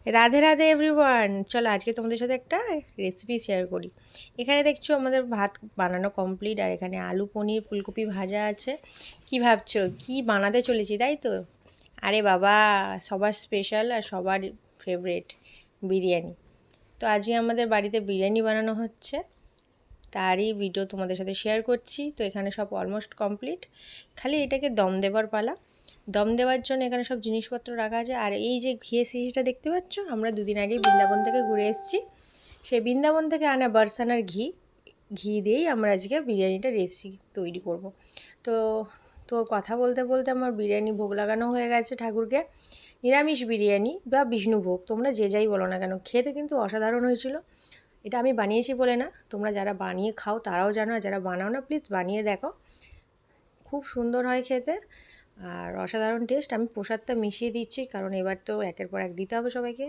Radhe Radhe everyone, চলো আজকে তোমাদের সাথে একটা রেসিপি শেয়ার করি। এখানে দেখছো আমাদের ভাত বানানো কমপ্লিট, আর এখানে আলু পনির ফুলকপি ভাজা আছে। কি ভাবছো কি বানাতে চলেছি, তাই তো? আরে বাবা, সবার স্পেশাল আর সবার ফেভারিট বিরিয়ানি। তো আজকে আমাদের বাড়িতে বিরিয়ানি বানানো হচ্ছে, তারই ভিডিও তোমাদের সাথে শেয়ার করছি। তো এখানে সব অলমোস্ট কমপ্লিট, খালি এটাকে দম দেবার পালা। দম দেওয়ার জন্য এখানে সব জিনিসপত্র রাখা আছে। আর এই যে ঘিয়ের শিশিটা দেখতে পাচ্ছ, আমরা দুদিন আগেই বৃন্দাবন থেকে ঘুরে এসেছি। সেই বৃন্দাবন থেকে আনা বারসানার ঘি, ঘি দিয়েই আমরা আজকে বিরিয়ানিটা রেসিপি তৈরি করব। তো তো কথা বলতে বলতে আমার বিরিয়ানি ভোগ লাগানো হয়ে গেছে ঠাকুরকে। নিরামিষ বিরিয়ানি বা বিষ্ণুভোগ, তোমরা যে যাই বলো না কেন, খেতে কিন্তু অসাধারণ হয়েছিল। এটা আমি বানিয়েছি বলে না, তোমরা যারা বানিয়ে খাও তারাও জানো, আর যারা বানাও না প্লিজ বানিয়ে দেখো, খুব সুন্দর হয় খেতে আর অসাধারণ টেস্ট। আমি প্রসাদটা মিশিয়ে দিচ্ছি, কারণ এবার তো একের পর এক দিতে হবে সবাইকে।